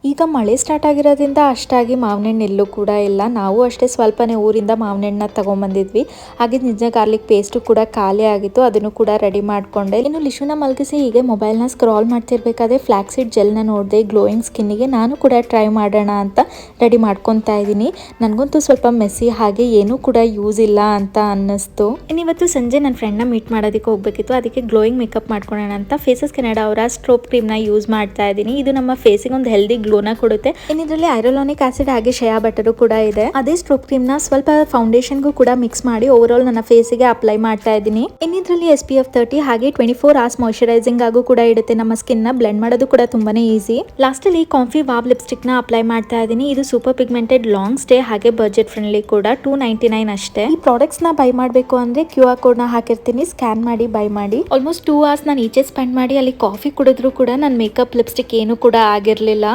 ಈಗ ಮಳೆ ಸ್ಟಾರ್ಟ್ ಆಗಿರೋದ್ರಿಂದ ಅಷ್ಟಾಗಿ ಮಾವಿನ ಹಣ್ಣು ಎಲ್ಲೂ ಕೂಡ ಇಲ್ಲ. ನಾವು ಅಷ್ಟೇ ಸ್ವಲ್ಪನೇ ಊರಿಂದ ಮಾವಿನ ಹಣ್ಣನ್ನ ತಗೊಂಡ್ಬಂದಿದ್ವಿ. ಹಾಗೆ ನಿಜ ಗಾರ್ಲಿಕ್ ಪೇಸ್ಟು ಕೂಡ ಖಾಲಿ ಆಗಿತ್ತು, ಅದನ್ನು ಕೂಡ ರೆಡಿ ಮಾಡಿಕೊಂಡೆ. ಇನ್ನು ಲಿಶುನ ಮಲಗಿಸಿ ಹೀಗೆ ಮೊಬೈಲ್ನ ಸ್ಕ್ರಾಲ್ ಮಾಡ್ತಿರ್ಬೇಕಾದ್ರೆ ಫ್ಲಾಕ್ಸೀಡ್ ಜೆಲ್ನ ನೋಡಿದೆ ಗ್ಲೋಯಿಂಗ್ ಸ್ಕಿನ್ನಿಗೆ. ನಾನು ಕೂಡ ಟ್ರೈ ಮಾಡೋಣ ಅಂತ ರೆಡಿ ಮಾಡ್ಕೊತಾ ಇದ್ದೀನಿ. ನನಗಂತೂ ಸ್ವಲ್ಪ ಮೆಸ್ಸಿ ಹಾಗೆ ಏನೂ ಕೂಡ ಯೂಸ್ ಇಲ್ಲ ಅಂತ ಅನ್ನಿಸ್ತು. ಇನ್ನಿವತ್ತು ಸಂಜೆ ನನ್ನ ಫ್ರೆಂಡ್ನ ಮೀಟ್ ಮಾಡೋದಕ್ಕೆ ಹೋಗಬೇಕಿತ್ತು, ಅದಕ್ಕೆ ಗ್ಲೋಯಿಂಗ್ ಮೇಕಪ್ ಮಾಡ್ಕೊಳ್ಳೋಣ ಅಂತ ಫೇಸಸ್ ಕೆನಡಾ ಅವರ ಸ್ಟ್ರೋಪ್ ಕ್ರೀಮ್ನ ಯೂಸ್ ಮಾಡ್ತಾ ಇದ್ದೀನಿ. ಇದು ನಮ್ಮ ಫೇಸಿಗೆ ಒಂದು ಹೆಲ್ದಿ ಗ್ಲೋನ ಕೊಡುತ್ತೆ. ಇನ್ನಿದ್ರಲ್ಲಿ ಹೈರಲಾನಿಕ್ ಆಸಿಡ್ ಹಾಗೆ ಶೇಯಾ ಬಟರ್ ಕೂಡ ಇದೆ. ಅದೇ ಸ್ಟ್ರೋಪ್ ಕ್ರೀಮ್ ನ ಸ್ವಲ್ಪ ಫೌಂಡೇಶನ್ಗೂ ಕೂಡ ಮಿಕ್ಸ್ ಮಾಡಿ ಓವರ್ ಆಲ್ ನನ್ನ ಫೇಸಿಗೆ ಅಪ್ಲೈ ಮಾಡ್ತಾ ಇದ್ದೀನಿ. ಇನ್ನಿದ್ರಲ್ಲಿ SPF 30 ಹಾಗೆ 24 hours ಮಾಯಿಶ್ಚರೈಸಿಂಗ್ ಆಗು ಕೂಡ ಇಡುತ್ತೆ. ನಮ್ಮ ಸ್ಕಿನ್ ನ ಬ್ಲೆಂಡ್ ಮಾಡೋದು ಕೂಡ ತುಂಬಾನೇ ಈಸಿ. ಲಾಸ್ಟ್ ಅಲ್ಲಿ ಕಾಂಫಿ ವಾವ್ ಲಿಪ್ಸ್ಟಿಕ್ ನ ಅಪ್ಲೈ ಮಾಡ್ತಾ ಇದ್ದೀನಿ. ಇದು ಸೂಪರ್ ಪಿಗ್ಮೆಂಟೆಡ್ ಲಾಂಗ್ ಸ್ಟೇ ಹಾಗೆ ಬಜೆಟ್ ಫ್ರೆಂಡ್ಲಿ ಕೂಡ. $299 ಅಷ್ಟೇ. ಈ ಪ್ರಾಡಕ್ಟ್ಸ್ ನ ಬೈ ಮಾಡಬೇಕು ಅಂದ್ರೆ QR ಕೋಡ್ ನ ಹಾಕಿರ್ತೀನಿ, ಸ್ಕ್ಯಾನ್ ಮಾಡಿ ಬೈ ಮಾಡಿ. ಆಲ್ಮೋಸ್ಟ್ 2 hours ನಾನು ಈಚೆ ಸ್ಪೆಂಡ್ ಮಾಡಿ ಅಲ್ಲಿ ಕಾಫಿ ಕುಡಿದ್ರು ಕೂಡ ನನ್ನ ಮೇಕಪ್ ಲಿಪ್ಸ್ಟಿಕ್ ಏನು ಕೂಡ ಆಗಿರ್ಲಿಲ್ಲ.